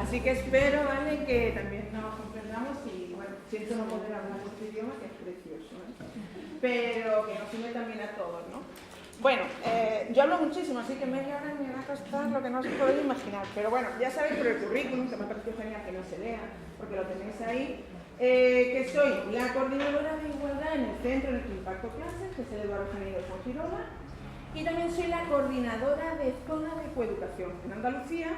Así que espero, ¿vale?, que también nos comprendamos y, bueno, siento no poder hablar nuestro idioma, que es precioso, pero que nos une también a todos, ¿no? Bueno, yo hablo muchísimo, así que media hora me va a costar lo que no os podéis imaginar, pero bueno, ya sabéis por el currículum, que me ha parecido genial que no se lea, porque lo tenéis ahí, que soy la coordinadora de igualdad en el centro en el que imparto clases, que es el Eduardo Janeiro Fuengirola, y también soy la coordinadora de zona de coeducación en Andalucía.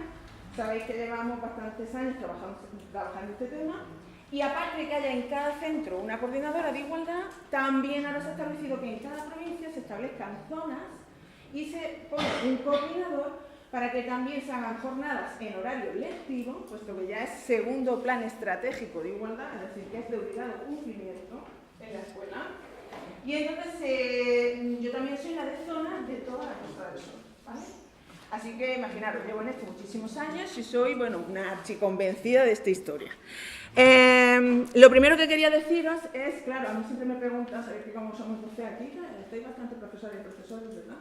Sabéis que llevamos bastantes años trabajando este tema, y aparte de que haya en cada centro una coordinadora de igualdad, también ahora se ha establecido que en cada provincia se establezcan zonas y se pone un coordinador para que también se hagan jornadas en horario lectivo, puesto que ya es segundo plan estratégico de igualdad, es decir, que es de obligado cumplimiento en la escuela. Y entonces yo también soy la de zona de toda la Costa del Sol, ¿vale? Así que imaginaros, llevo en esto muchísimos años y soy, bueno, una archiconvencida de esta historia. Lo primero que quería deciros es, claro, a mí siempre me preguntan, ¿sabéis que como somos 12 aquí? Estáis bastante profesores y profesores, ¿verdad?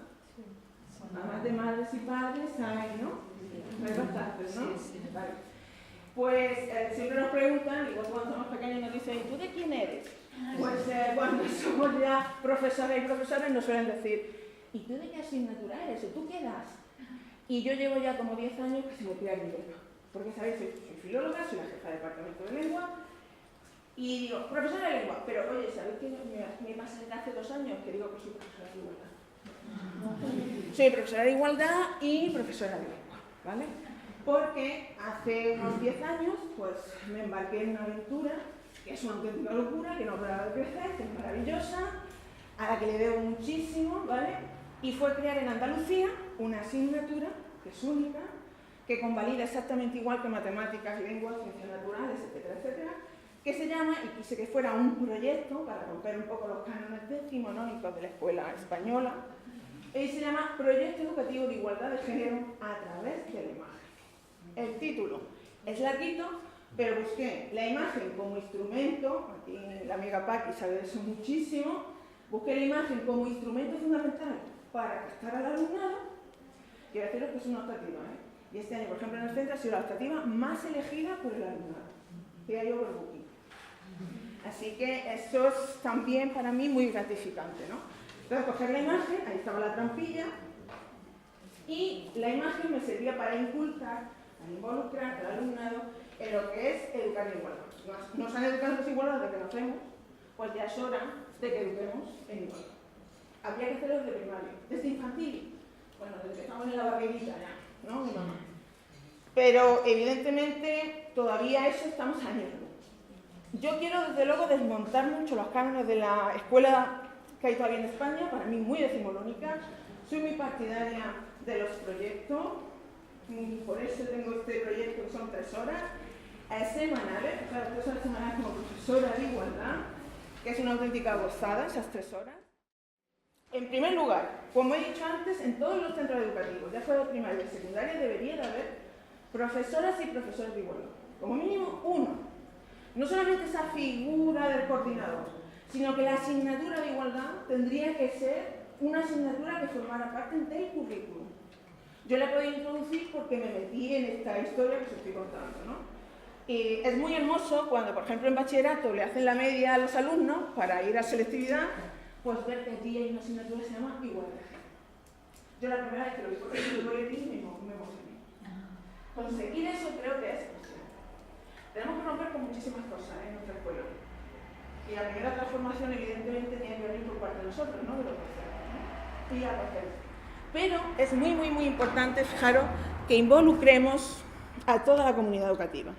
Además de madres y padres, hay, ¿no? Hay bastantes, ¿no? Sí. Vale. Pues siempre nos preguntan, igual cuando somos pequeños nos dicen, ¿y tú de quién eres? Pues cuando somos ya profesoras y profesores nos suelen decir, ¿y tú de qué asignatura eres? ¿O tú qué das? Y yo llevo ya como 10 años que se me pide el nivel. Porque, ¿sabéis? Soy filóloga, soy la jefa de departamento de lengua, y digo, profesora de lengua, pero oye, ¿sabéis qué me pasa desde hace 2 años? Que digo que soy profesora de igualdad. Soy profesora de igualdad y profesora de lengua, ¿vale? Porque hace unos 10 años, pues me embarqué en una aventura que es una auténtica locura, que no para de crecer, que es maravillosa, a la que le debo muchísimo, ¿vale? Y fue crear en Andalucía una asignatura, que es única, que convalida exactamente igual que matemáticas, lenguas, ciencias naturales, etcétera, etcétera, que se llama, y quise que fuera un proyecto para romper un poco los cánones decimonónicos de la escuela española, y se llama Proyecto Educativo de Igualdad de Género a través de la imagen. El título es larguito, pero busqué la imagen como instrumento, aquí la amiga Paqui sabe de eso muchísimo, busqué la imagen como instrumento fundamental para captar al alumnado. Quiero deciros que es una optativa, y este año, por ejemplo, en el centro ha sido la optativa más elegida por el alumnado, que hay overbooking. Así que eso es también para mí muy gratificante, ¿no? Entonces, coger la imagen, ahí estaba la trampilla, y la imagen me servía para inculcar, para involucrar al alumnado en lo que es educar en igualdad. Nos han educado en desigualdad desde que nacemos, pues ya es hora de que eduquemos en igualdad. Habría que hacerlo desde primario, desde infantil, bueno, desde que estamos en la barriguita ya, ¿no? Mi mamá. Pero evidentemente todavía eso estamos años luz. Yo quiero desde luego desmontar mucho los cánones de la escuela que hay todavía en España, para mí muy decimonónica. Soy muy partidaria de los proyectos, por eso tengo este proyecto que son 3 horas semanales, claro, 3 horas semanales como profesora de igualdad, que es una auténtica gozada esas 3 horas. En primer lugar, como he dicho antes, en todos los centros educativos, ya fuera de primaria y secundaria, debería de haber profesoras y profesores de igualdad, como mínimo uno. No solamente esa figura del coordinador, sino que la asignatura de igualdad tendría que ser una asignatura que formara parte del currículum. Yo la he podido introducir porque me metí en esta historia que os estoy contando, ¿no? Y es muy hermoso cuando, por ejemplo, en bachillerato le hacen la media a los alumnos para ir a selectividad, pues ver que aquí hay una asignatura que se llama igualdad. Yo la primera vez que lo vi por el boletín me emocioné. Conseguir eso creo que es posible. Tenemos que romper con muchísimas cosas en nuestra escuela. Y la primera transformación, evidentemente, tiene que venir por parte de nosotros, ¿no? De los docentes, ¿no? Y a los. Pero es muy, muy, muy importante, fijaros, que involucremos a toda la comunidad educativa.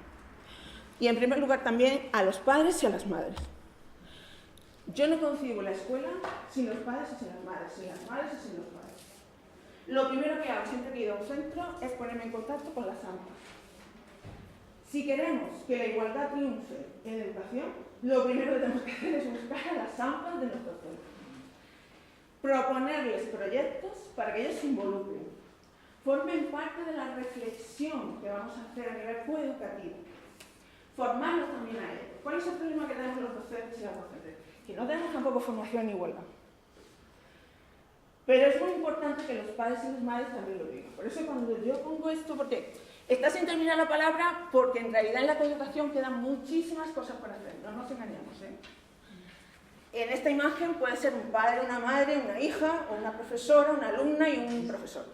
Y en primer lugar también a los padres y a las madres. Yo no concibo la escuela sin los padres y sin las madres, sin las madres y sin los padres. Lo primero que hago siempre que he ido a un centro es ponerme en contacto con las AMPA. Si queremos que la igualdad triunfe en la educación, lo primero que tenemos que hacer es buscar a las AMPA de nuestros centros. Proponerles proyectos para que ellos se involucren, formen parte de la reflexión que vamos a hacer a nivel coeducativo, formarlos también a ellos. ¿Cuál es el problema que tenemos los docentes y las docentes? Que no tenemos tampoco formación en igualdad. Pero es muy importante que los padres y las madres también lo digan. Por eso cuando yo pongo esto, porque Está sin terminar la palabra porque en realidad en la coeducación quedan muchísimas cosas por hacer, no nos engañemos, ¿eh? En esta imagen puede ser un padre, una madre, una hija, o una profesora, una alumna y un profesor.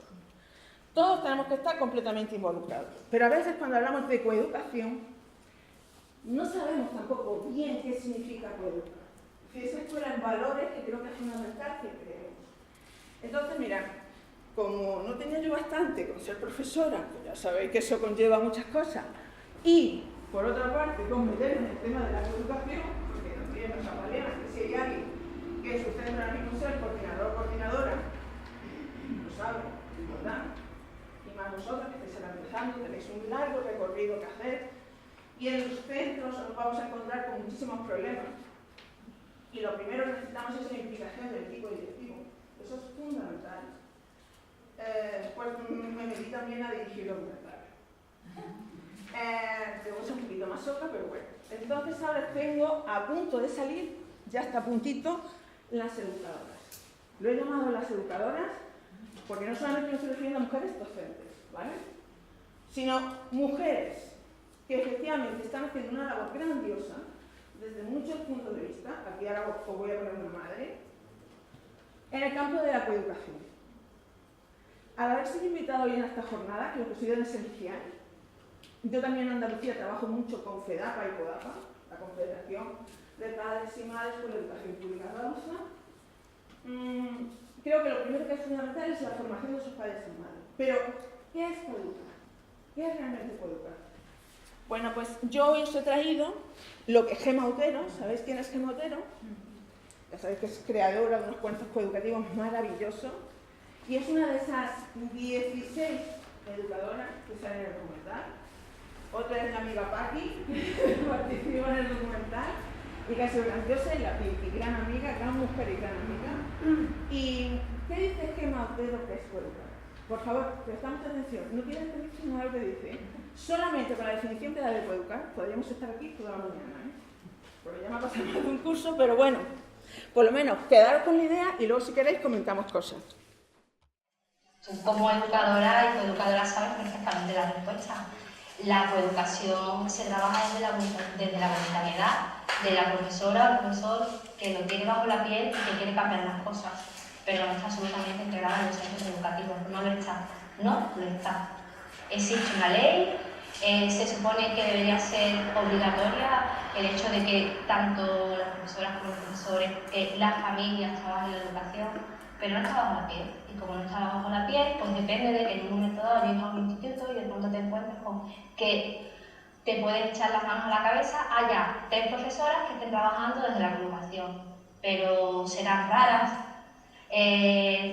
Todos tenemos que estar completamente involucrados. Pero a veces cuando hablamos de coeducación, no sabemos tampoco bien qué significa coeducar. Fíjense escuela en valores que creo que es fundamental que creemos. Entonces, mirad, como no tenía yo bastante con ser profesora, pues ya sabéis que eso conlleva muchas cosas, y por otra parte con meterme en el tema de la coeducación, porque también nos avalian que si hay alguien que es usted ahora mismo ser coordinador o coordinadora, lo sabe, ¿verdad? Y más vosotros que estáis ahora empezando, tenéis un largo recorrido que hacer, y en los centros nos vamos a encontrar con muchísimos problemas. Y lo primero que necesitamos es la implicación del equipo directivo. Eso es fundamental. Pues me metí también a dirigir documentales. Tengo un poquito más soca, pero bueno. Entonces ahora tengo a punto de salir, ya está a puntito, las educadoras. Lo he llamado las educadoras porque no solamente me estoy refiriendo a mujeres docentes, ¿vale? Sino mujeres que efectivamente están haciendo una labor grandiosa desde muchos puntos de vista. Aquí ahora os voy a poner una madre, en el campo de la coeducación. Al haber sido invitado hoy en esta jornada, que lo considero esencial, yo también en Andalucía trabajo mucho con FEDAPA y CODAPA, la Confederación de Padres y Madres por la Educación Pública Andaluza. Creo que lo primero que es fundamental es la formación de sus padres y madres. Pero, ¿qué es coeducar? ¿Qué es realmente coeducar? Bueno, pues yo hoy os he traído lo que Gema Otero, ¿sabéis quién es Gema Otero? Ya sabéis que es creadora de unos cuentos coeducativos maravillosos y es una de esas 16 educadoras que salen en el documental. Otra es la amiga Paqui, que participa en el documental y que ha sido grandiosa y la Pipi, gran amiga, gran mujer y gran amiga. ¿Y qué dice Gema Otero que es coeducar? Por favor, prestamos atención, no tienes que decir nada lo que dice. Solamente con la definición que da de coeducar podríamos estar aquí toda la mañana, ¿eh? Porque ya me ha pasado más de un curso, pero bueno, por lo menos quedaros con la idea y luego si queréis comentamos cosas. Tú como educadora y coeducadora sabes perfectamente la respuesta. La coeducación se trabaja desde la voluntariedad de la profesora o el profesor que lo tiene bajo la piel y que quiere cambiar las cosas, pero no está absolutamente integrada en los centros educativos. No lo está. No lo está. Existe una ley, se supone que debería ser obligatoria el hecho de que tanto las profesoras como los profesores, las familias trabajen en la educación, pero no está bajo la piel. Y como no está bajo la piel, pues depende de que en un momento dado llegues a un instituto y de pronto te encuentres con que te pueden echar las manos a la cabeza, haya 3 profesoras que estén trabajando desde la agrupación, pero serán raras,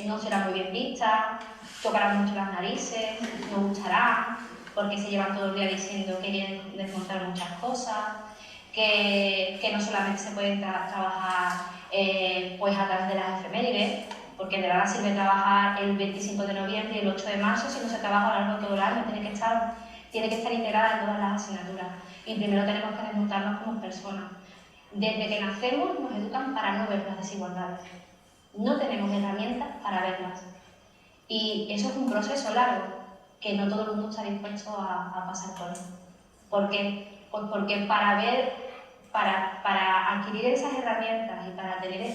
no serán muy bien vistas, tocarán mucho las narices, no gustarán, porque se llevan todo el día diciendo que quieren desmontar muchas cosas, que no solamente se pueden trabajar pues a través de las efemérides, porque de nada sirve trabajar el 25 de noviembre y el 8 de marzo si no se trabaja a lo largo de todo el año, tiene que estar integrada en todas las asignaturas. Y primero tenemos que desmontarnos como personas. Desde que nacemos nos educan para no ver las desigualdades. No tenemos herramientas para verlas. Y eso es un proceso largo, que no todo el mundo está dispuesto a pasar por él. ¿Por qué? Pues porque para adquirir esas herramientas y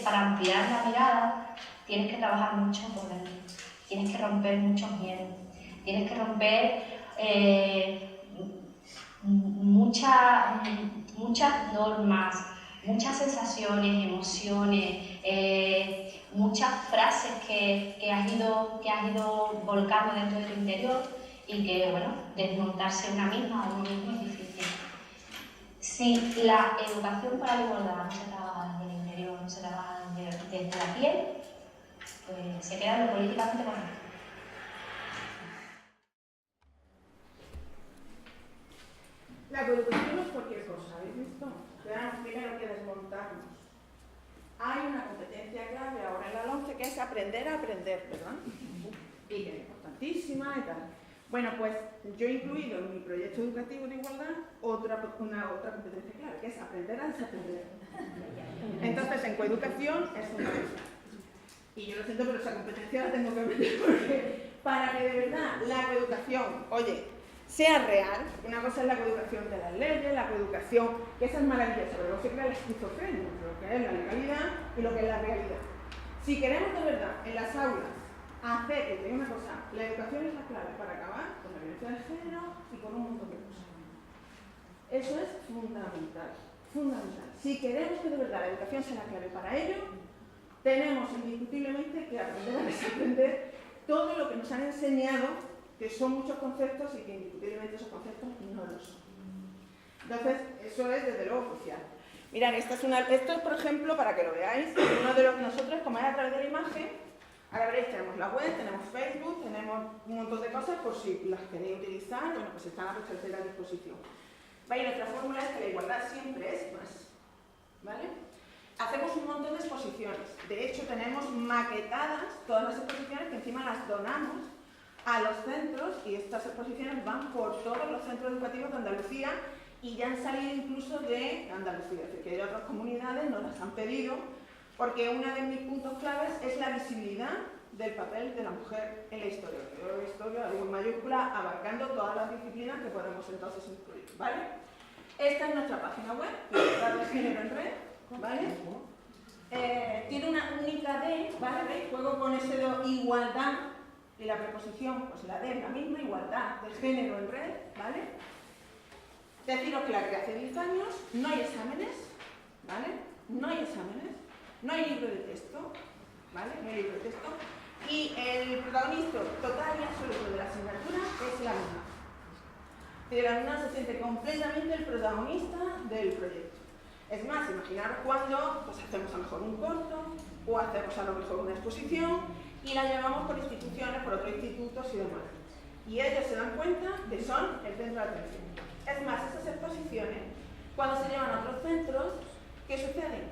para ampliar la mirada, tienes que trabajar mucho por dentro, tienes que romper muchos miedos, tienes que romper muchas normas, muchas sensaciones, emociones, muchas frases que has ido volcando dentro de tu interior y que, bueno, desmontarse una misma o uno mismo es difícil. Si la educación para la igualdad no se trabaja desde el interior, no se trabaja desde la piel, pues se queda lo políticamente correcto. La coeducación no es cualquier cosa, ¿habéis visto? Tenemos primero que desmontarnos. Hay una competencia clave ahora en la LOMCE que es aprender a aprender, ¿verdad? Y que es importantísima y tal. Bueno, pues yo he incluido en mi proyecto educativo de igualdad otra competencia clave, que es aprender a desaprender. Entonces, en coeducación es fundamental. Y yo lo siento, pero esa competencia la tengo que meter porque para que de verdad la coeducación, oye, sea real. Una cosa es la coeducación de las leyes, la coeducación, que esa es maravillosa, pero luego se crea la esquizofrenia, lo que es la legalidad y lo que es la realidad. Si queremos de verdad en las aulas hacer, que te digo una cosa, la educación es la clave para acabar con la violencia de género y con un montón de cosas. Eso es fundamental, fundamental. Si queremos que de verdad la educación sea la clave para ello, tenemos indiscutiblemente que aprender a desaprender todo lo que nos han enseñado, que son muchos conceptos y que indiscutiblemente esos conceptos no lo son. Entonces, eso es desde luego crucial. Mirad, esto es, por ejemplo, para que lo veáis, uno de los que nosotros, como es a través de la imagen, ahora veréis, tenemos la web, tenemos Facebook, tenemos un montón de cosas por si las queréis utilizar, bueno, pues están a vuestra entera disposición. ¿Vale? Nuestra fórmula es que la igualdad siempre es más. ¿Vale? Hacemos un montón de exposiciones. De hecho, tenemos maquetadas todas las exposiciones que encima las donamos a los centros y estas exposiciones van por todos los centros educativos de Andalucía y ya han salido incluso de Andalucía, es decir, que de otras comunidades nos las han pedido, porque uno de mis puntos claves es la visibilidad del papel de la mujer en la historia. Yo la historia en mayúscula abarcando todas las disciplinas que podemos entonces incluir, ¿vale? Esta es nuestra página web, Igualdad de Género en Red, ¿vale? Tiene una única D, ¿vale? ¿Veis? Juego con ese de igualdad y la preposición, pues la D es la misma, igualdad de género en red, ¿vale? Deciros que la creé hace 10 años, no hay exámenes, ¿vale? No hay exámenes, no hay libro de texto, ¿vale? No hay libro de texto. Y el protagonista total y absoluto de la asignatura es el alumno. El alumno se siente completamente el protagonista del proyecto. Es más, imaginaros cuando pues, hacemos a lo mejor un corto o hacemos a lo mejor una exposición y la llevamos por instituciones, por otros institutos y demás. Y ellos se dan cuenta que son el centro de atención. Es más, esas exposiciones, cuando se llevan a otros centros, ¿qué sucede?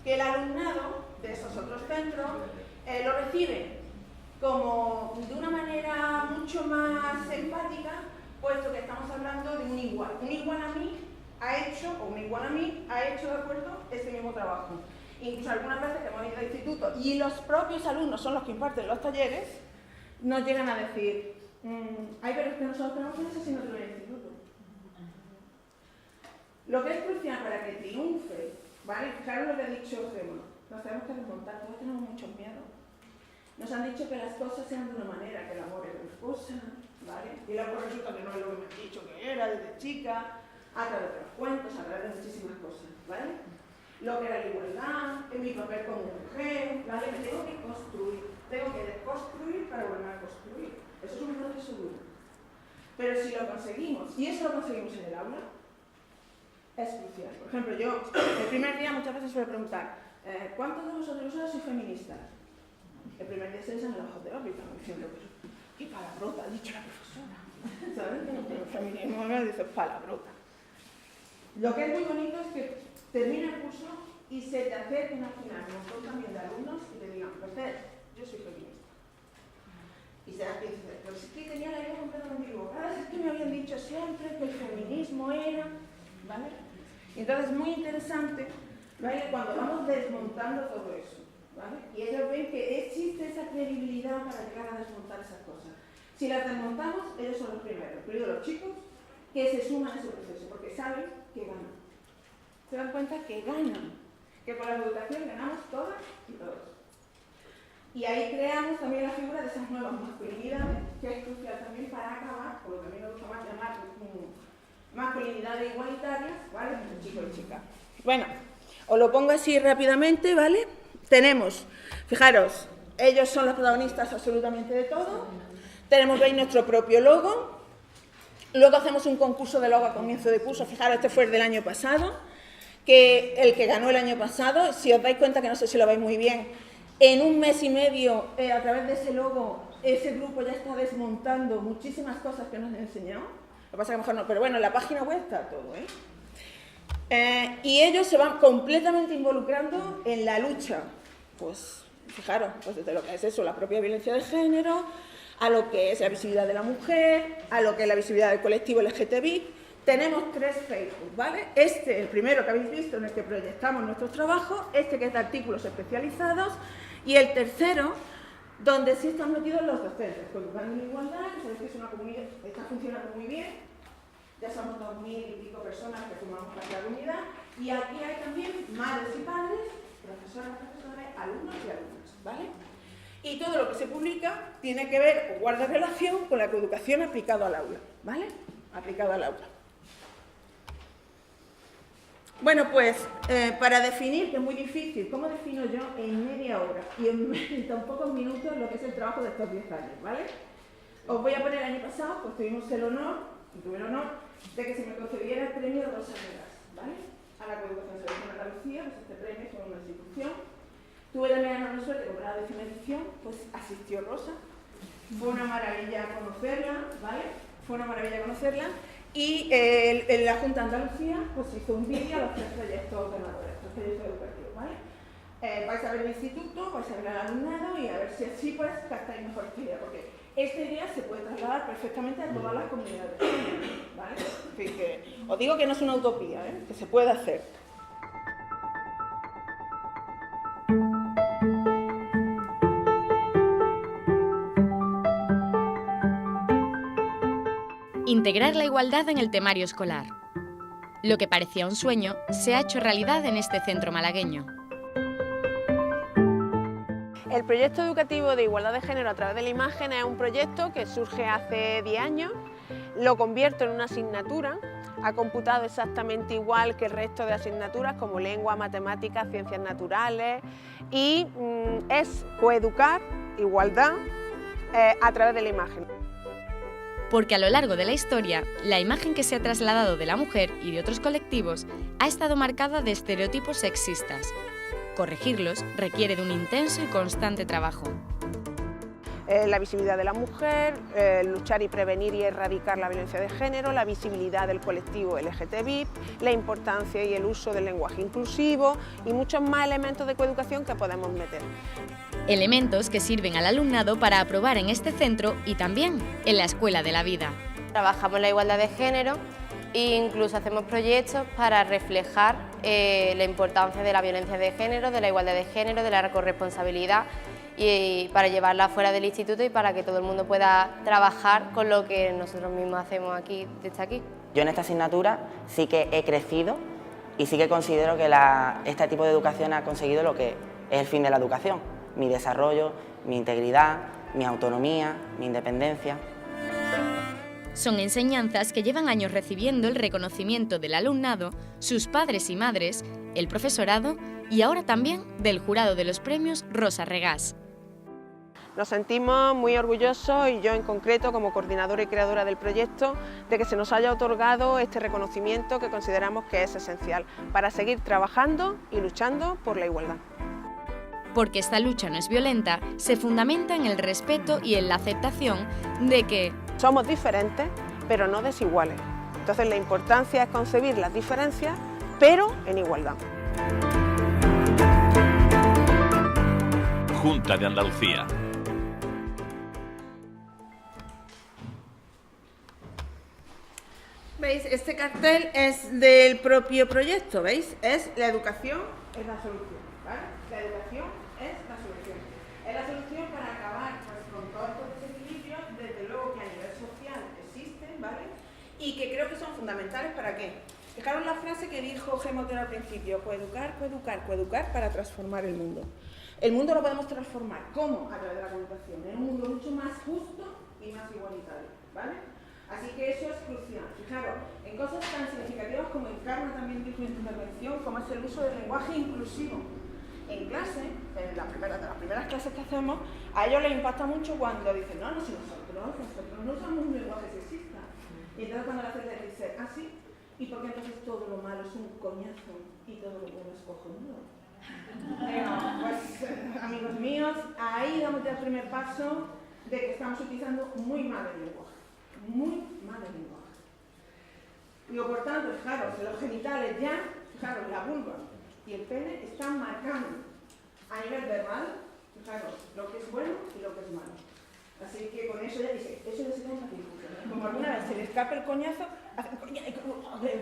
Que el alumnado de esos otros centros lo recibe como de una manera mucho más empática, puesto que estamos hablando de un igual. Un igual a mí ha hecho, o un igual a mí ha hecho, de acuerdo, este mismo trabajo. Incluso algunas veces que hemos ido al instituto y los propios alumnos son los que imparten los talleres, nos llegan a decir, ay, pero es que nosotros tenemos que hacer si no en el instituto. Lo que es crucial para que triunfe, ¿vale? Fijaros lo que ha dicho Gemma, nos tenemos que desmontar, todos tenemos muchos miedos. Nos han dicho que las cosas sean de una manera, que el amor es una cosa, ¿vale? Y luego resulta que no es lo que me han dicho que era desde chica, a través de los cuentos, a través de muchísimas cosas, ¿vale? Lo que era la igualdad, en mi papel como mujer, ¿vale? Me tengo que construir, tengo que desconstruir para volver a construir. Eso es un proceso duro. Pero si lo conseguimos, y eso lo conseguimos en el aula, es crucial. Por ejemplo, yo el primer día muchas veces suelo preguntar, ¿cuántos de vosotros sois feministas? El primer día se echan los ojos de órbita, diciendo, ¿qué palabrota ha dicho la profesora? ¿Sabes? El feminismo me dice palabrota. Lo que es muy bonito es que termina el curso y se te acerquen al final un montón también de alumnos y te digan, Mercedes, yo soy feminista. Y se da que dice, pero si es que tenía la idea completamente equivocada, es que me habían dicho siempre que el feminismo era, ¿vale? Y entonces es muy interesante, ¿vale? Cuando vamos desmontando todo eso, ¿vale? Y ellos ven que existe esa credibilidad para llegar a desmontar esas cosas. Si las desmontamos, ellos son los primeros, incluidos los chicos, que se suman a ese proceso, porque saben que ganan. Se dan cuenta que ganan, que con la educación ganamos todas y todos. Y ahí creamos también la figura de esas nuevas masculinidades, que es crucial también para acabar, por lo que a mí me gusta más llamar masculinidades igualitarias, ¿vale? Entre chico y chica. Bueno, os lo pongo así rápidamente, ¿vale? Tenemos, fijaros, ellos son los protagonistas absolutamente de todo. Tenemos, veis, nuestro propio logo. Luego hacemos un concurso de logo a comienzo de curso. Fijaros, este fue el del año pasado, que el que ganó el año pasado, si os dais cuenta, que no sé si lo veis muy bien, en un mes y medio, a través de ese logo, ese grupo ya está desmontando muchísimas cosas que nos han enseñado. Lo que pasa es que a lo mejor no, pero bueno, en la página web está todo, y ellos se van completamente involucrando en la lucha, pues, fijaros, pues desde lo que es eso, la propia violencia de género, a lo que es la visibilidad de la mujer, a lo que es la visibilidad del colectivo LGTBI. Tenemos 3 Facebook, ¿vale? Este, el primero que habéis visto, en el que proyectamos nuestros trabajos, este que es de artículos especializados, y el tercero, donde sí están metidos los docentes, Coeducando en Igualdad, que sabéis que es una comunidad que está funcionando muy bien, ya somos 2000 y pico personas que formamos parte de la comunidad, y aquí hay también madres y padres, profesoras, profesores, alumnos y alumnas, ¿vale? Y todo lo que se publica tiene que ver o guarda relación con la coeducación aplicada al aula, ¿vale? Aplicado al aula. Bueno, pues, para definir, que es muy difícil, ¿cómo defino yo en media hora y en tan pocos minutos lo que es el trabajo de estos 10 años, ¿vale? Os voy a poner el año pasado, pues tuvimos el honor, tuve el honor de que se me concediera el premio Rosa Regas, ¿vale? A la coeducación en Andalucía, pues este premio es una institución. Tuve también la enorme suerte de comprar la 10ª edición, pues asistió Rosa. Fue una maravilla conocerla, ¿vale? Fue una maravilla conocerla. Y en la Junta de Andalucía pues hizo un vídeo a los 3 proyectos ganadores, 3 proyectos educativos, ¿vale? Vais a ver el instituto, vais a ver el alumnado y a ver si así pues captáis mejor esta idea, porque esta idea se puede trasladar perfectamente a todas las comunidades, ¿vale? En fin, que os digo que no es una utopía, que se puede hacer. Integrar la igualdad en el temario escolar. Lo que parecía un sueño se ha hecho realidad en este centro malagueño. El proyecto educativo de igualdad de género a través de la imagen es un proyecto que surge hace 10 años, lo convierto en una asignatura, ha computado exactamente igual que el resto de asignaturas como lengua, matemáticas, ciencias naturales y es coeducar, igualdad, a través de la imagen. Porque a lo largo de la historia, la imagen que se ha trasladado de la mujer y de otros colectivos ha estado marcada de estereotipos sexistas. Corregirlos requiere de un intenso y constante trabajo. La visibilidad de la mujer, luchar y prevenir y erradicar la violencia de género, la visibilidad del colectivo LGTBI, la importancia y el uso del lenguaje inclusivo y muchos más elementos de coeducación que podemos meter. Elementos que sirven al alumnado para aprobar en este centro y también en la Escuela de la Vida. Trabajamos la igualdad de género e incluso hacemos proyectos para reflejar la importancia de la violencia de género, de la igualdad de género, de la corresponsabilidad y para llevarla fuera del instituto y para que todo el mundo pueda trabajar con lo que nosotros mismos hacemos aquí, desde aquí. Yo en esta asignatura sí que he crecido y sí que considero que este tipo de educación ha conseguido lo que es el fin de la educación, mi desarrollo, mi integridad, mi autonomía, mi independencia. Son enseñanzas que llevan años recibiendo el reconocimiento del alumnado, sus padres y madres, el profesorado y ahora también del jurado de los premios Rosa Regas. Nos sentimos muy orgullosos y yo en concreto como coordinadora y creadora del proyecto de que se nos haya otorgado este reconocimiento que consideramos que es esencial para seguir trabajando y luchando por la igualdad. Porque esta lucha no es violenta, se fundamenta en el respeto y en la aceptación de que somos diferentes, pero no desiguales. Entonces la importancia es concebir las diferencias, pero en igualdad. Junta de Andalucía. ¿Veis? Este cartel es del propio proyecto, ¿veis? Es la educación es la solución, ¿vale? La educación es la solución. Es la solución para acabar pues, con todos estos desequilibrios, desde luego que a nivel social existen, ¿vale? Y que creo que son fundamentales ¿para qué? Fijaros la frase que dijo G. Montero al principio, coeducar, coeducar, coeducar para transformar el mundo. El mundo lo podemos transformar, ¿cómo? A través de la coeducación, en un mundo mucho más justo y más igualitario, ¿vale? Así que eso es crucial. Fijaros, en cosas tan significativas como Encarna también dijo en su intervención, como es el uso del lenguaje inclusivo. En clase, en las primeras clases que hacemos, a ellos les impacta mucho cuando dicen, no, si nosotros no usamos un lenguaje sexista. Y entonces cuando la gente dice, ah, sí, ¿y por qué entonces todo lo malo es un coñazo y todo lo bueno es cojonudo? Pues, amigos míos, ahí damos ya el primer paso de que estamos utilizando muy mal el lenguaje. Muy mal el lenguaje. Digo, por tanto, fijaros, los genitales ya, fijaros, la vulva y el pene están marcando a nivel verbal, fijaros, lo que es bueno y lo que es malo. Así que con eso ya dice, eso ya se da una discusión. Como alguna vez se le escapa el coñazo, hace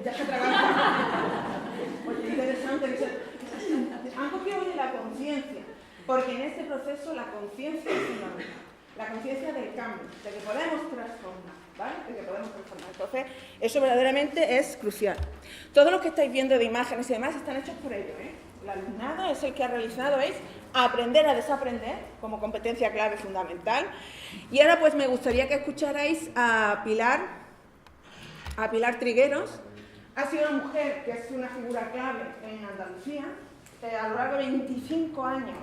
ya se atraganta. Pues interesante, han cogido de la conciencia. porque en este proceso la conciencia es fundamental, la conciencia del cambio, de que podemos transformar, ¿vale? De que podemos transformar. Entonces, eso verdaderamente es crucial. Todos los que estáis viendo de imágenes y demás están hechos por ello, ¿eh? El alumnado es el que ha realizado, ¿veis? Aprender a desaprender como competencia clave fundamental. Y ahora pues me gustaría que escucharais a Pilar Trigueros. Ha sido una mujer que es una figura clave en Andalucía. A lo largo de 25 años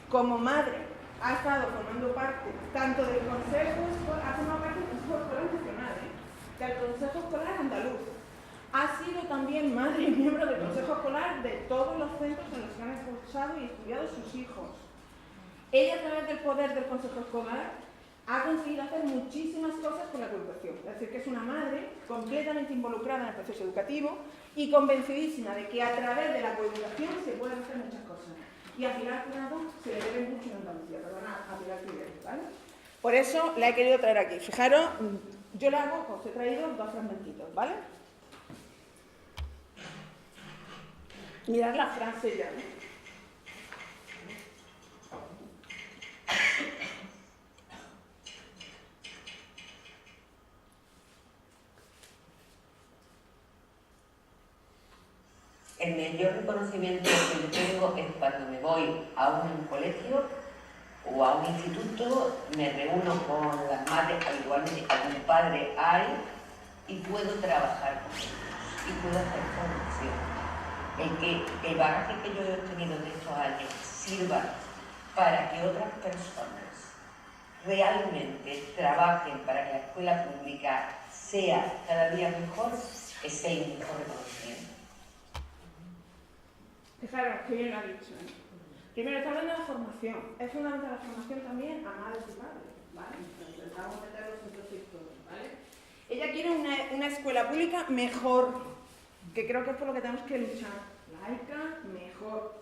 como madre ha estado formando parte tanto del Consejo Escolar, ha formado parte del Consejo Escolar Nacional, del Consejo Escolar Andaluz. Ha sido también madre y miembro del Consejo Escolar de todos los centros en los que han escuchado y estudiado sus hijos. Ella, a través del poder del Consejo Escolar, ha conseguido hacer muchísimas cosas con la coeducación. Es decir, que es una madre completamente involucrada en el proceso educativo y convencidísima de que a través de la coeducación se pueden hacer muchas cosas. Y a Pilar Tirado se le debe mucho en Andalucía, perdona, a Pilar Tirado, ¿vale? Por eso la he querido traer aquí. Fijaros, yo la hago, os he traído dos fragmentitos, ¿vale? Mirad la frase ya, ¿no? El mayor reconocimiento que yo tengo es cuando me voy a un colegio o a un instituto, me reúno con las madres, al igual que algún padre hay, y puedo trabajar con ellos, y puedo hacer formación. El bagaje que yo he obtenido de estos años sirva para que otras personas realmente trabajen para que la escuela pública sea cada día mejor, ese es el mejor reconocimiento. Fijaros, que bien lo ha dicho. Primero, está hablando de la formación. Es fundamental la formación también a madres y padres, ¿vale? Intentamos meterlos en todos sectores, ¿vale? Ella quiere una escuela pública mejor, que creo que es por lo que tenemos que luchar. Laica, mejor.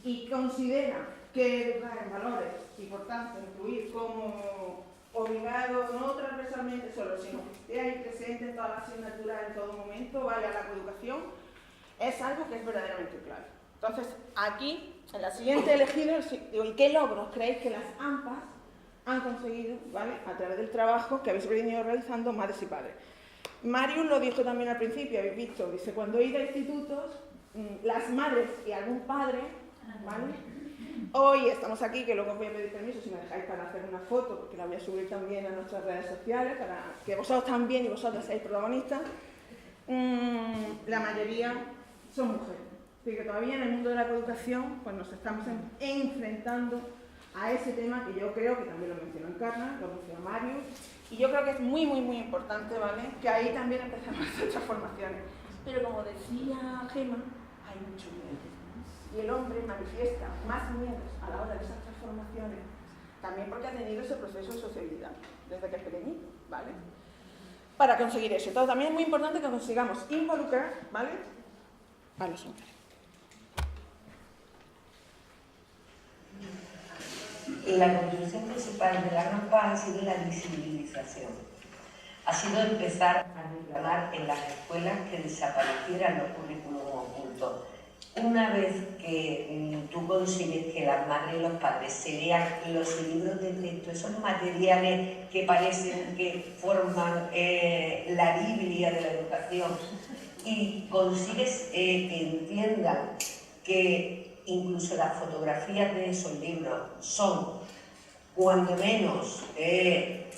Y considera que educar en valores y, por tanto, incluir como obligado, no transversalmente solo, sino que esté ahí presente en todas las asignaturas en todo momento, vaya a la coeducación, es algo que es verdaderamente clave. Entonces, aquí, en la siguiente elegido, ¿y qué logros creéis que las AMPAs han conseguido, ¿vale? A través del trabajo que habéis venido realizando madres y padres? Marius lo dijo también al principio, habéis visto, dice, cuando he ido a institutos, las madres y algún padre, ¿vale? Hoy estamos aquí, que luego os voy a pedir permiso si me dejáis para hacer una foto, porque la voy a subir también a nuestras redes sociales, para que vosotros también y vosotros seáis protagonistas. La mayoría son mujeres. Es decir, que todavía en el mundo de la coeducación pues nos estamos enfrentando a ese tema que yo creo que también lo mencionó Encarna, lo mencionó Marius, y yo creo que es muy, muy, muy importante, ¿vale? Que ahí también empezamos a hacer transformaciones. Pero como decía Gemma, hay mucho miedo. Y el hombre manifiesta más miedos a la hora de esas transformaciones, también porque ha tenido ese proceso de sociabilidad desde que es pequeñito, ¿vale? Para conseguir eso. Entonces también es muy importante que consigamos involucrar, ¿vale? A los hombres. La contribución principal de la AMPA ha sido la visibilización. Ha sido empezar a reclamar en las escuelas que desaparecieran los currículos ocultos. Una vez que tú consigues que las madres y los padres se lean los libros de texto, esos materiales que parecen que forman la Biblia de la educación, y consigues que entiendan que incluso las fotografías de esos libros son, cuando menos,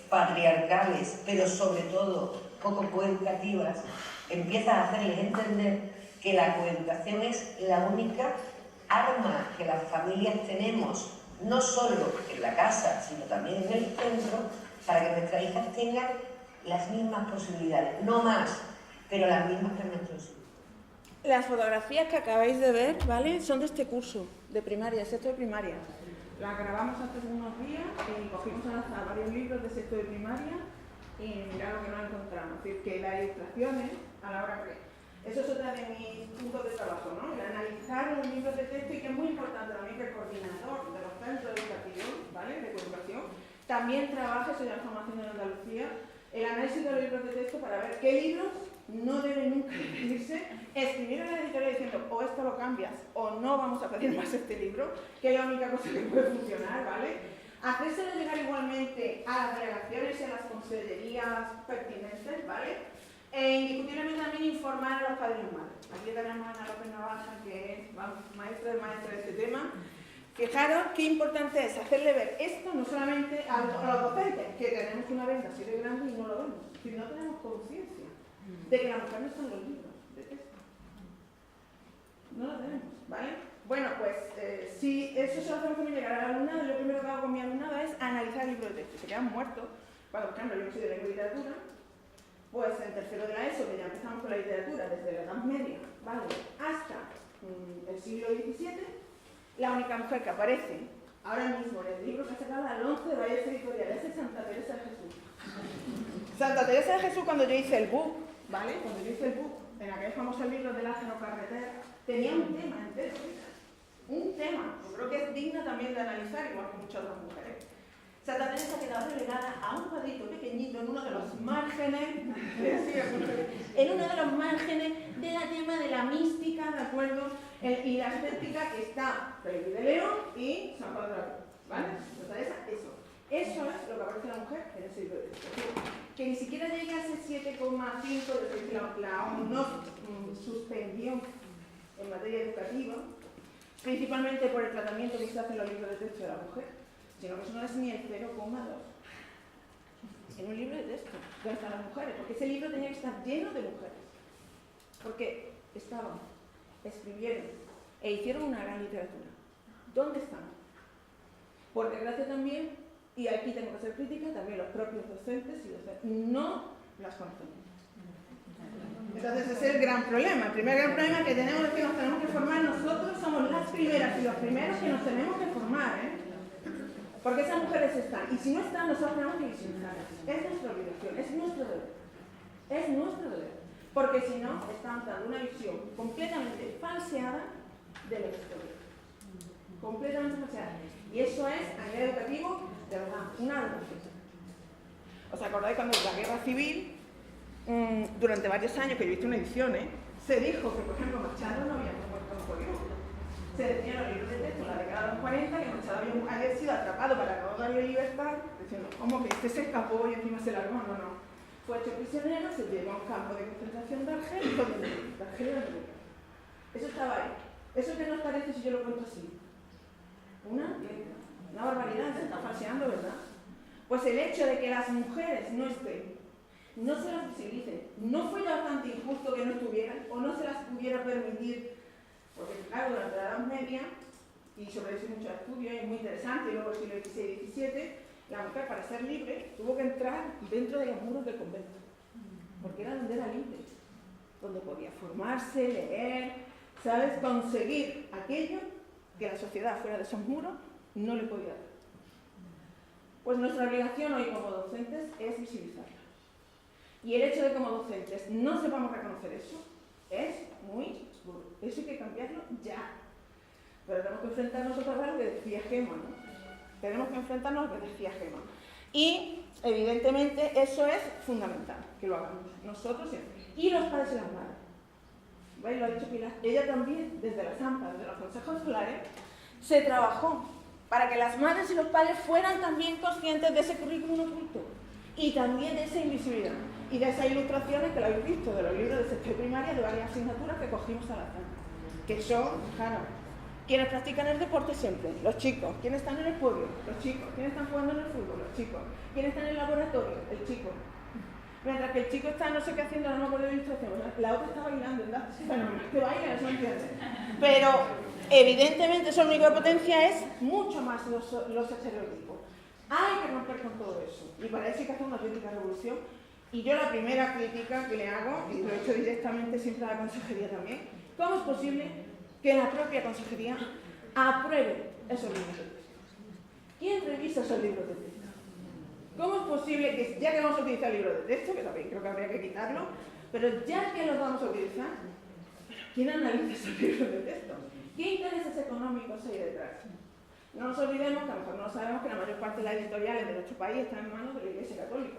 patriarcales, pero sobre todo poco coeducativas, empiezas a hacerles entender que la coeducación es la única arma que las familias tenemos, no solo en la casa, sino también en el centro, para que nuestras hijas tengan las mismas posibilidades, no más, pero las mismas que nuestros hijos. Las fotografías que acabáis de ver, ¿vale? Son de este curso de primaria, sexto de primaria. Las grabamos hace unos días y cogimos al azar varios libros de sexto de primaria y mirad lo que nos encontramos. Es decir, que las ilustraciones, a la hora que... Eso es otra de mis puntos de trabajo, ¿no? El analizar los libros de texto, y que es muy importante también que el coordinador de los centros educativos, ¿vale? De coeducación, también trabaje, eso ya lo estamos haciendo en Andalucía, el análisis de los libros de texto para ver qué libros no debe nunca decirse escribir a la editorial diciendo o esto lo cambias o no vamos a pedir más este libro, que es la única cosa que puede funcionar, ¿vale? Hacérselo llegar igualmente a las delegaciones y a las consellerías pertinentes, ¿vale? Indiscutiblemente también informar a los padres y madres. Aquí tenemos a Ana López Navaja, que es maestra de este tema. Fijaros qué importante es hacerle ver esto no solamente a los docentes, que tenemos una venta así de grande y no lo vemos, sino no tenemos conciencia de que la mujer no está en los libros de texto. No lo tenemos, ¿vale? Bueno, pues si eso se lo hacemos también llegar al alumnado, yo lo primero que hago con mi alumnado es analizar el libro de texto. Se quedan muertos cuando, por ejemplo, yo soy de lengua y literatura, pues en tercero de la ESO, que ya empezamos con la literatura desde la Edad Media, ¿vale? Hasta el siglo XVII, la única mujer que aparece ahora mismo en el libro que ha sacado al 11 de Valles Editoriales es Santa Teresa de Jesús. Santa Teresa de Jesús, cuando yo hice el book, ¿vale? Cuando yo hice el book, en aquel famoso libro de Lázaro Carreter, tenía un tema entero. Un tema, yo creo que es digno también de analizar, igual que muchas otras mujeres. Santa Teresa quedaba relegada a un cuadrito pequeñito en uno de los márgenes, en uno de los márgenes del tema de la mística, ¿de acuerdo? Y la estética que está Felipe de León y San Juan de la Cruz, ¿vale? Santa Teresa, eso. Eso es lo que aparece la mujer en ese libro de texto. Que ni siquiera llegue a ese 7,5, es decir, la ONU no suspendió en materia educativa, principalmente por el tratamiento que se hace en los libros de texto de la mujer, sino que eso no es ni el 0,2 en un libro de texto, donde están las mujeres, porque ese libro tenía que estar lleno de mujeres, porque estaban, escribieron e hicieron una gran literatura. ¿Dónde están? Por desgracia también, y aquí tengo que ser crítica, también los propios docentes y docentes no las conocen. Entonces ese es el gran problema. El primer gran problema que tenemos es que nos tenemos que formar nosotros, somos las primeras y los primeros que nos tenemos que formar, ¿eh? Porque esas mujeres están, y si no están, nosotros tenemos que visibilizarlas. Es nuestra obligación, es nuestro deber. Es nuestro deber. Porque si no, están dando una visión completamente falseada de la historia. Completamente falseada. Y eso es, a nivel educativo, de verdad, una vergüenza. ¿Os acordáis cuando la guerra civil, durante varios años, que yo hice una edición, se dijo que, por ejemplo, Machado no había muerto en Hollywood? Se decía en los libros de texto en la década de los 40 que Machado había sido atrapado para no darle libertad, diciendo, ¿cómo que este se escapó y encima se largó? No, no. Fue hecho prisionero, se llevó a un campo de concentración de Argel y donde de Argel era de eso estaba ahí. ¿Eso qué nos parece si yo lo cuento así? Una barbaridad, se está falseando, ¿verdad? Pues el hecho de que las mujeres no estén, no se las visibilicen, no fue bastante injusto que no estuvieran o no se las pudiera permitir. Porque claro, durante la Edad Media, y sobre eso hay muchos estudios, es muy interesante, y luego el siglo XVI y XVII, la mujer para ser libre tuvo que entrar dentro de los muros del convento, porque era donde era libre, donde podía formarse, leer, ¿sabes? Conseguir aquello que la sociedad fuera de esos muros no le podía dar. Pues nuestra obligación hoy como docentes es visibilizarla. Y el hecho de que como docentes no sepamos reconocer eso es muy duro. Eso hay que cambiarlo ya. Pero tenemos que enfrentarnos otra vez a lo que decía Gemma, ¿no? Tenemos que enfrentarnos a lo que decía Gemma. Y, evidentemente, eso es fundamental, que lo hagamos nosotros siempre. Y los padres y las madres. ¿Veis? Lo ha dicho Pilar. Ella también, desde las AMPA, desde los consejos escolares, se trabajó para que las madres y los padres fueran también conscientes de ese currículum oculto y también de esa invisibilidad y de esas ilustraciones que lo habéis visto de los libros de sexto y primaria de varias asignaturas que cogimos al azar, que son, claro, quienes practican el deporte siempre, los chicos, quienes están en el pueblo, los chicos, quienes están jugando en el fútbol, los chicos, quienes están en el laboratorio, el chico. Mientras que el chico está no sé qué haciendo, no me acuerdo de la ilustración, la otra está bailando, ¿verdad? Bueno, que baila, eso entiende. Pero evidentemente eso lo único que potencia es mucho más los estereotipos. Hay que romper con todo eso. Y para eso hay que hacer una auténtica revolución. Y yo la primera crítica que le hago, y lo he hecho directamente siempre a la consejería también, ¿cómo es posible que la propia consejería apruebe esos libros de texto? ¿Quién revisa esos libros de texto? ¿Cómo es posible que, ya que vamos a utilizar libros de texto, que también creo que habría que quitarlo, pero ya que los vamos a utilizar, ¿quién analiza esos libros de texto? ¿Qué intereses económicos hay detrás? No nos olvidemos, que a lo mejor no sabemos, que la mayor parte de las editoriales de nuestro país están en manos de la Iglesia Católica.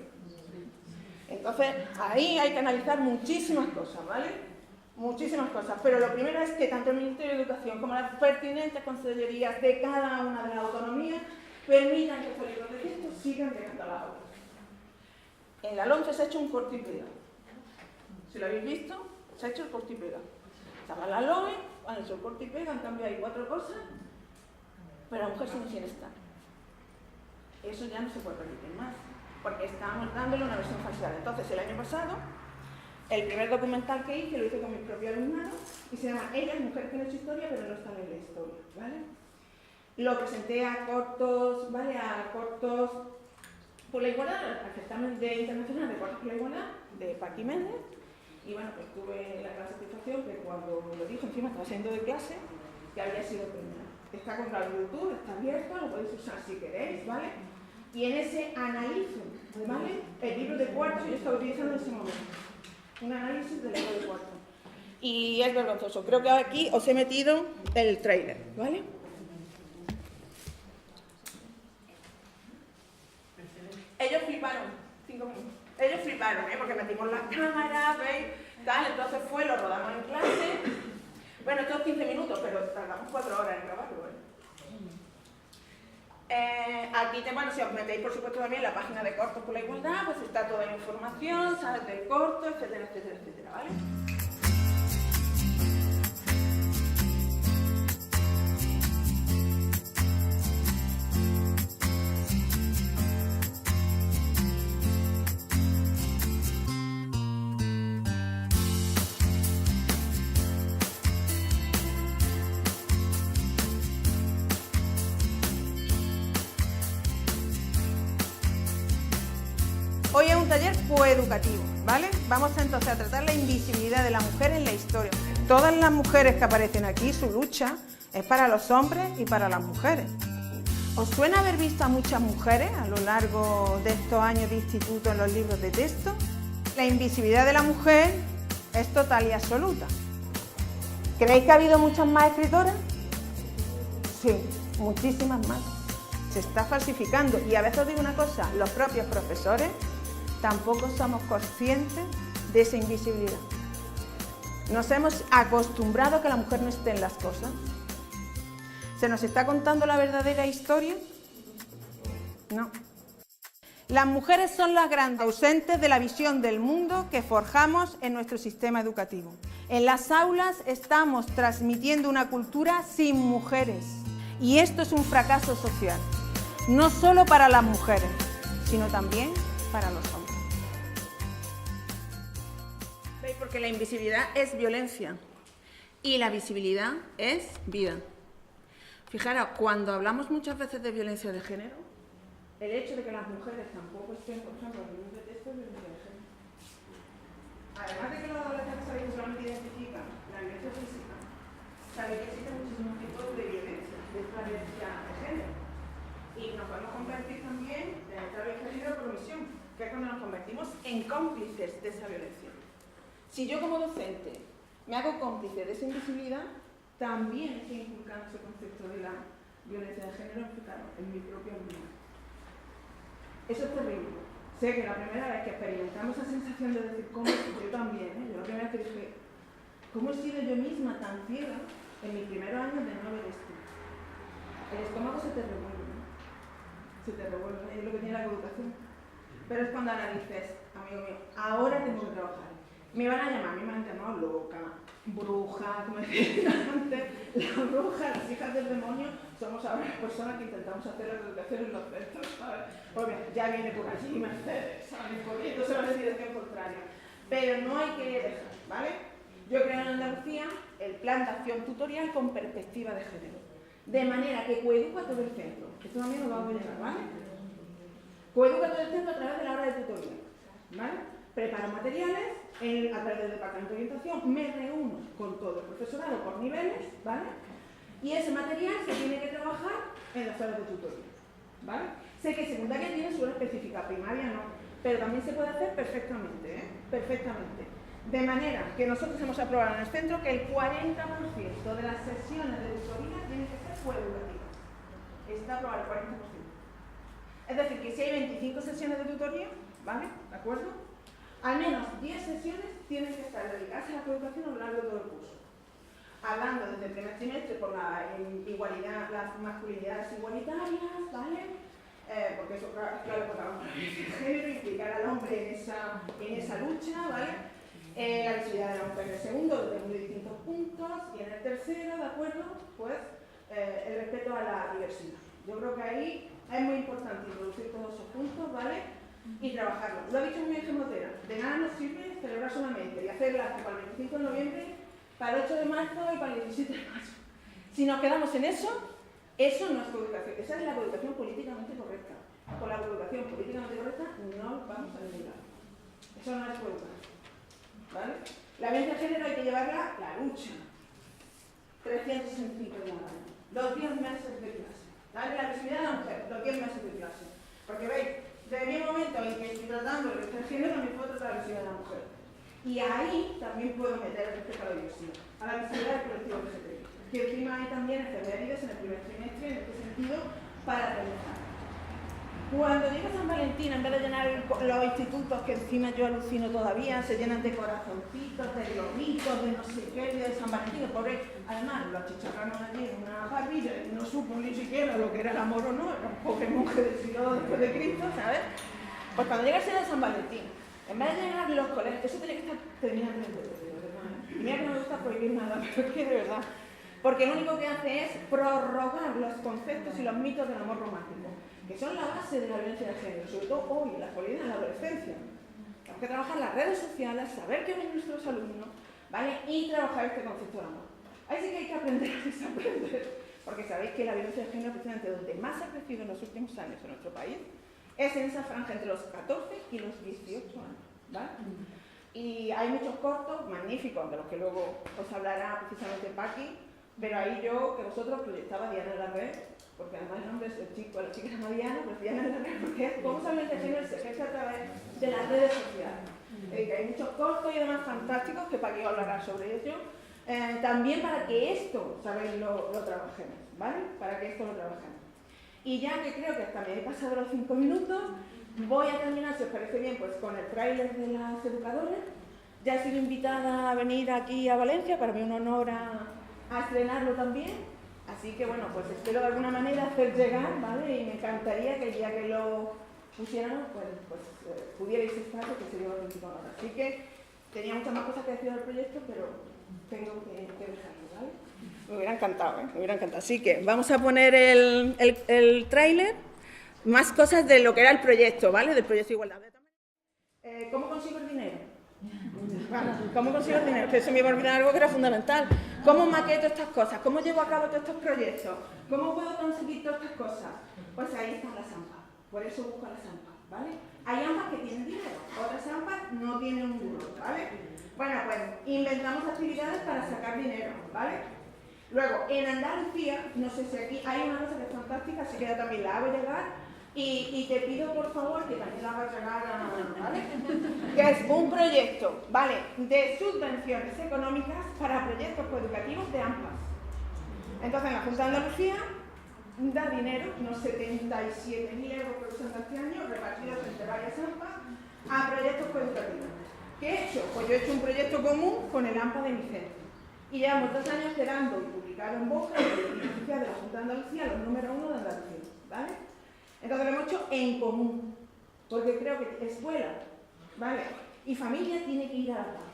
Entonces, ahí hay que analizar muchísimas cosas, ¿vale? Muchísimas cosas, pero lo primero es que tanto el Ministerio de Educación como las pertinentes consellerías de cada una de las autonomías permitan que estos libros de texto sigan llegando a las aulas. En la LOMCE se ha hecho un corte y pega. Si lo habéis visto, se ha hecho el corte y pega. Estaba la LOE, han hecho el corte y pega, han cambiado ahí 4 cosas, pero la mujer sigue sin estar. Eso ya no se puede permitir más, porque estábamos dándole una versión falseada. Entonces, el año pasado, el primer documental que hice lo hice con mis propios alumnados y se llama Ellas, mujeres que han hecho historia, pero no están en la historia, ¿vale? Lo presenté a cortos, ¿vale? A cortos por la igualdad, al certamen internacional de cortos por la igualdad, de Paqui Méndez, y bueno, pues tuve la gran satisfacción que cuando me lo dijo, encima estaba saliendo de clase, que había sido premiado. Está colgado en YouTube, está abierto, lo podéis usar si queréis, ¿vale? Y en ese analizo, ¿vale? El libro de cuarto yo estaba utilizando en ese momento. Un análisis del libro de cuarto. Y es vergonzoso. Creo que aquí os he metido el tráiler, ¿vale? Ellos fliparon, 5 minutos. Ellos fliparon, porque metimos las cámaras, ¿veis? Tal, entonces lo rodamos en clase. Bueno, estos 15 minutos, pero tardamos 4 horas en grabarlo, ¿eh? Aquí, bueno, si os metéis, por supuesto, también en la página de Cortos por la Igualdad, pues está toda la información, sabes del corto, etcétera, etcétera, etcétera, ¿vale? Hoy es un taller coeducativo, ¿vale? Vamos entonces a tratar la invisibilidad de la mujer en la historia. Todas las mujeres que aparecen aquí, su lucha es para los hombres y para las mujeres. ¿Os suena haber visto a muchas mujeres a lo largo de estos años de instituto en los libros de texto? La invisibilidad de la mujer es total y absoluta. ¿Creéis que ha habido muchas más escritoras? Sí, muchísimas más. Se está falsificando y a veces os digo una cosa, los propios profesores tampoco somos conscientes de esa invisibilidad. Nos hemos acostumbrado a que la mujer no esté en las cosas. ¿Se nos está contando la verdadera historia? No. Las mujeres son las grandes ausentes de la visión del mundo que forjamos en nuestro sistema educativo. En las aulas estamos transmitiendo una cultura sin mujeres y esto es un fracaso social, no solo para las mujeres, sino también para los hombres. ¿Veis? Porque la invisibilidad es violencia y la visibilidad es vida. Fijaros, cuando hablamos muchas veces de violencia de género, el hecho de que las mujeres tampoco estén, por ejemplo, en libros de texto es violencia de género. Además de que los adolescentes saben que solamente identifican la violencia física, saben que existen muchísimos tipos de violencia, de esta violencia de género. Y nos podemos convertir también en esta violencia de comisión, que es cuando nos convertimos en cómplices de esa violencia. Si yo como docente me hago cómplice de esa invisibilidad, también estoy inculcando ese concepto de la violencia de género en mi propio alumnado. Eso es terrible. Sé que la primera vez que experimentamos esa sensación de decir, ¿cómo? Yo también, yo la primera vez que dije, ¿cómo he sido yo misma tan ciega en mis primeros años de no ver esto? El estómago se te revuelve, ¿no? Se te revuelve, es lo que tiene la educación. Pero es cuando analices, amigo mío, ahora tengo que trabajar. Me van a llamar, me han llamado loca, bruja, como decía antes, la bruja, las hijas del demonio, somos ahora las personas que intentamos hacer la educación en los centros, ¿sabes? Porque ya viene por allí Mercedes, ¿sabes? Porque entonces va a decir dirección contraria. Pero no hay que dejar, ¿vale? Yo creo en Andalucía el plan de acción tutorial con perspectiva de género. De manera que coeduca todo el centro. Esto también nos va a llegar, ¿vale? Coeduca todo el centro a través de la hora de tutoría, ¿vale? Preparo materiales, a través del departamento de orientación, me reúno con todo el profesorado por niveles, ¿vale? Y ese material se tiene que trabajar en las horas de tutoría, ¿vale? Sé que secundaria tiene su hora específica, primaria no, pero también se puede hacer perfectamente, ¿eh? Perfectamente. De manera que nosotros hemos aprobado en el centro que el 40% de las sesiones de tutoría tienen que ser coeducativas. Está aprobado el 40%. Es decir, que si hay 25 sesiones de tutoría, ¿vale? ¿De acuerdo? Al menos 10 sesiones tienen que estar dedicadas a la coeducación a lo largo de todo el curso. Hablando desde el primer trimestre por la igualdad, las masculinidades igualitarias, ¿vale? Porque eso, claro, por la género, implicar al hombre en esa lucha, ¿vale? La visibilidad de la mujer en el segundo, desde muy distintos puntos, y en el tercero, ¿de acuerdo? Pues el respeto a la diversidad. Yo creo que ahí es muy importante introducir todos esos puntos, ¿vale? Y trabajarlo. Lo ha dicho muy bien Gemotera, de nada nos sirve celebrar solamente y hacer el acto para el 25 de noviembre, para el 8 de marzo y para el 17 de mayo. Si nos quedamos en eso, eso no es coeducación, esa es la coeducación políticamente correcta. Con la coeducación políticamente correcta no vamos a ningún lado. Eso no es coeducación. ¿Vale? La violencia de género hay que llevarla la lucha. 365 días al año. Los 10 meses de clase. ¿Vale? La visibilidad de la mujer, los 10 meses de clase. Porque veis, desde el momento en que estoy tratando el violencia de género, también puedo tratar la visibilidad de la mujer. Y ahí también puedo meter el respeto a la diversidad, a la visibilidad del colectivo LGTBI. Que encima hay también efemérides en el primer trimestre, en este sentido, para realizar. Cuando llega San Valentín, en vez de llenar los institutos, que encima yo alucino todavía, se llenan de corazoncitos, de globitos, de no sé qué, de San Valentín, pobre. Además, lo achicharraron allí en una parrilla y no supo ni siquiera lo que era el amor o no, era un pobre monje del siglo después de Cristo, ¿sabes? Pues cuando llega el día de San Valentín, en vez de llenar los colegios, eso tiene que estar terminantemente prohibido, ¿verdad? Mira que no me gusta prohibir nada, pero es que de verdad. Porque lo único que hace es prorrogar los conceptos y los mitos del amor romántico, que son la base de la violencia de género, sobre todo hoy, en la actualidad, en la adolescencia. Tenemos que trabajar las redes sociales, saber qué ven nuestros alumnos, ¿vale? Y trabajar este concepto de amor. Ahí sí que hay que aprender a desaprender, porque sabéis que la violencia de género, precisamente donde más ha crecido en los últimos años en nuestro país, es en esa franja entre los 14 y los 18 años, ¿vale? Y hay muchos cortos magníficos, de los que luego os hablará precisamente Paqui, pero ahí yo, que vosotros proyectaba Diana en la red, porque además el nombre es el chico, la chica es Diana, pues Diana en la red, porque es cómo se violencia de género se ejerce a través de las redes sociales. Que hay muchos cortos y demás fantásticos que Paqui hablará sobre ello. También para que esto, ¿sabéis? Lo trabajemos, ¿vale? Para que esto lo trabajemos. Y ya que creo que hasta me he pasado los 5 minutos, voy a terminar, si os parece bien, pues con el tráiler de las educadoras. Ya he sido invitada a venir aquí a Valencia, para mí un honor a estrenarlo también. Así que bueno, pues espero de alguna manera hacer llegar, ¿vale? Y me encantaría que el día que lo pusiéramos, pues pudierais estar, porque sería un auténtico honor. Así que tenía muchas más cosas que decir del proyecto, pero tengo que dejarlo, ¿vale? Me hubiera encantado, me hubiera encantado. Así que vamos a poner el tráiler, más cosas de lo que era el proyecto, ¿vale? Del proyecto de igualdad. ¿Cómo consigo el dinero? Bueno, ¿cómo consigo el dinero? Que se me iba a olvidar algo que era fundamental. ¿Cómo maqueto estas cosas? ¿Cómo llevo a cabo todos estos proyectos? ¿Cómo puedo conseguir todas estas cosas? Pues ahí están las AMPA. Por eso busco las AMPA, ¿vale? Hay AMPA que tienen dinero, otras AMPA no tienen un duro, ¿vale? Bueno, pues inventamos actividades para sacar dinero, ¿vale? Luego, en Andalucía, no sé si aquí hay una cosa que es fantástica, así que yo también la hago llegar. Y te pido por favor que también la hagas llegar a, ¿vale? Que es un proyecto, ¿vale? De subvenciones económicas para proyectos coeducativos de AMPAs. Entonces, la Junta de Andalucía da dinero, unos 77.000 euros por este año, repartidos entre varias AMPAs, a proyectos coeducativos. ¿Qué he hecho? Pues yo he hecho un proyecto común con el AMPA de mi centro. Y llevamos 2 años esperando y publicado en Boca, en el Boletín Oficial de la Junta de Andalucía, los números 1 de Andalucía, ¿vale? Entonces lo hemos hecho en común, porque creo que escuela, ¿vale? Y familia tiene que ir a la par.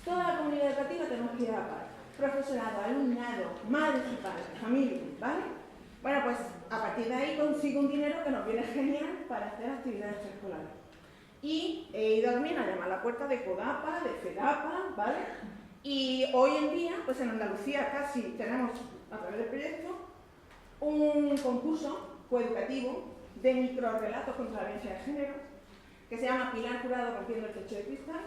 Toda la comunidad educativa tenemos que ir a la par. Profesorado, alumnado, madres y padres, familia, ¿vale? Bueno, pues a partir de ahí consigo un dinero que nos viene genial para hacer actividades extraescolares. Y he ido también a llamar a la puerta de CODAPA, de FEDAPA, ¿vale? Y hoy en día, pues en Andalucía casi tenemos, a través del proyecto, un concurso coeducativo de microrelatos contra la violencia de género, que se llama Pilar Jurado rompiendo el techo de cristal.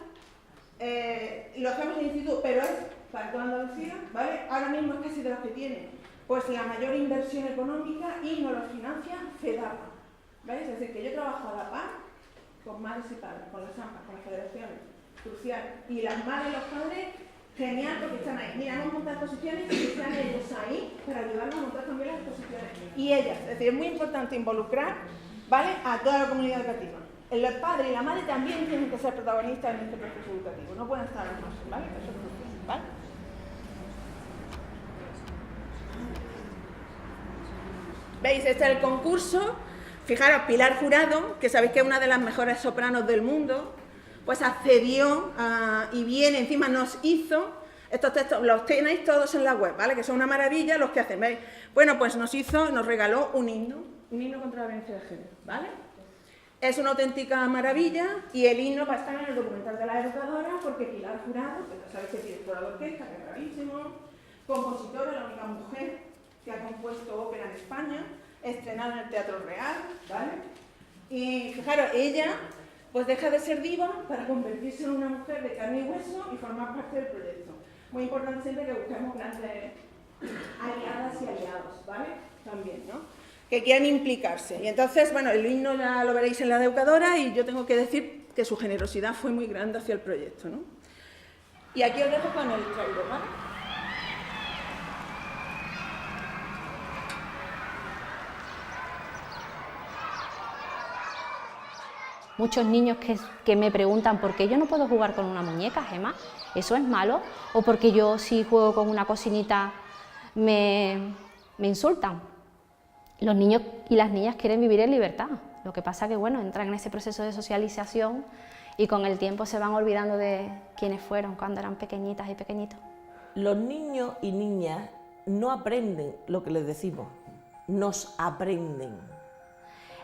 Lo hacemos en el instituto, pero es para toda Andalucía, ¿vale? Ahora mismo es casi de los que tiene pues la mayor inversión económica y nos lo financia FEDAPA, ¿veis? Es decir, que yo trabajo a la par con madres y padres, con las AMPAs, con las federaciones, crucial. Y las madres y los padres, genial, porque están ahí. Mira, hemos montado exposiciones y están ellos ahí para ayudarnos a montar también las exposiciones. Y ellas, es decir, es muy importante involucrar, ¿vale?, a toda la comunidad educativa. el padre y la madre también tienen que ser protagonistas en este proceso educativo, no pueden estar al margen, ¿vale? Eso es crucial, ¿vale? ¿Veis? Este es el concurso. Fijaros, Pilar Jurado, que sabéis que es una de las mejores sopranos del mundo, pues accedió y viene, encima nos hizo, estos textos los tenéis todos en la web, ¿vale? Que son una maravilla los que hacen, ¿veis? Bueno, pues nos regaló un himno contra la violencia de género, ¿vale? Es una auténtica maravilla y el himno va a estar en el documental de la educadora porque Pilar Jurado, que sabéis que es directora de orquesta, que es bravísimo, compositora, la única mujer que ha compuesto ópera en España, estrenada en el Teatro Real, ¿vale? Y fijaros, ella pues deja de ser diva para convertirse en una mujer de carne y hueso y formar parte del proyecto. Muy importante siempre que busquemos grandes aliadas y aliados, ¿vale? También, ¿no? Que quieran implicarse. Y entonces, bueno, el himno ya lo veréis en la educadora y yo tengo que decir que su generosidad fue muy grande hacia el proyecto, ¿no? Y aquí os dejo con el trailer, ¿vale? Muchos niños que me preguntan ¿por qué yo no puedo jugar con una muñeca, Gemma? ¿Eso es malo? ¿O porque yo si juego con una cocinita me insultan? Los niños y las niñas quieren vivir en libertad. Lo que pasa que, bueno, entran en ese proceso de socialización y con el tiempo se van olvidando de quiénes fueron cuando eran pequeñitas y pequeñitos. Los niños y niñas no aprenden lo que les decimos, nos aprenden.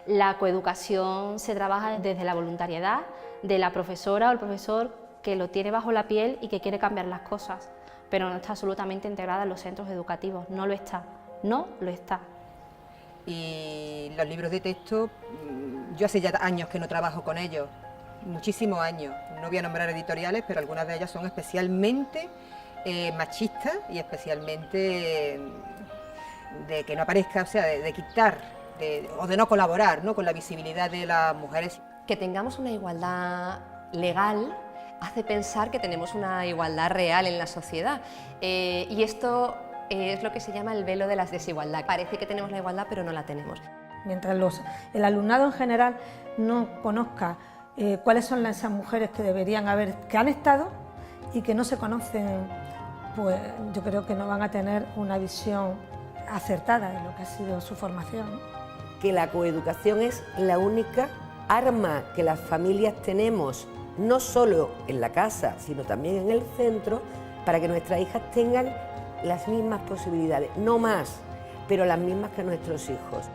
La coeducación se trabaja desde la voluntariedad de la profesora o el profesor que lo tiene bajo la piel y que quiere cambiar las cosas, pero no está absolutamente integrada en los centros educativos, no lo está, no lo está. Y los libros de texto, yo hace ya años que no trabajo con ellos, muchísimos años, no voy a nombrar editoriales, pero algunas de ellas son especialmente machistas y especialmente de que no aparezca, o sea, de quitar, o de no colaborar, ¿no?, con la visibilidad de las mujeres. Que tengamos una igualdad legal hace pensar que tenemos una igualdad real en la sociedad y esto es lo que se llama el velo de las desigualdades. Parece que tenemos la igualdad pero no la tenemos. Mientras el alumnado en general no conozca cuáles son esas mujeres que deberían haber, que han estado y que no se conocen, pues yo creo que no van a tener una visión acertada de lo que ha sido su formación. Que la coeducación es la única arma que las familias tenemos, no solo en la casa, sino también en el centro, para que nuestras hijas tengan las mismas posibilidades, no más, pero las mismas que nuestros hijos.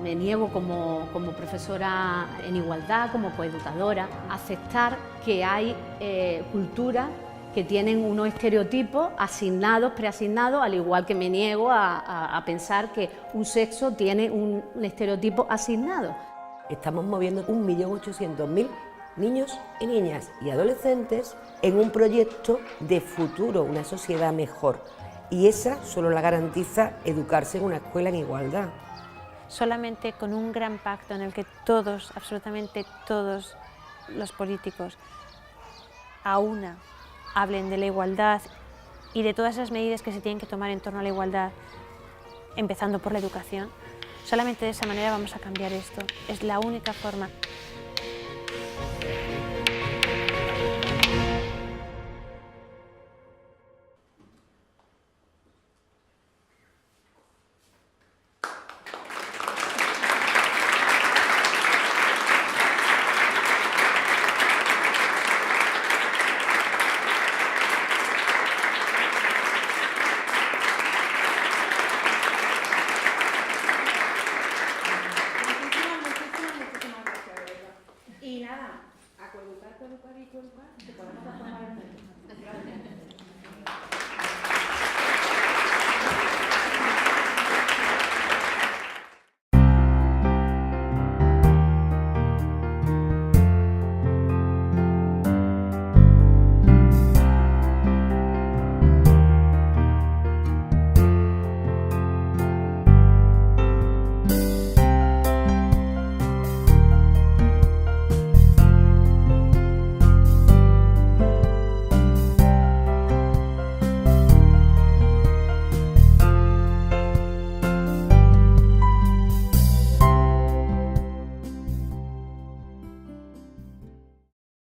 Me niego como profesora en igualdad, como coeducadora, a aceptar que hay culturas que tienen unos estereotipos asignados, preasignados, al igual que me niego a pensar que un sexo tiene un estereotipo asignado. Estamos moviendo 1.800.000 niños y niñas y adolescentes en un proyecto de futuro, una sociedad mejor. Y esa solo la garantiza educarse en una escuela en igualdad. Solamente con un gran pacto en el que todos, absolutamente todos los políticos, hablen de la igualdad y de todas esas medidas que se tienen que tomar en torno a la igualdad, empezando por la educación, solamente de esa manera vamos a cambiar esto. Es la única forma.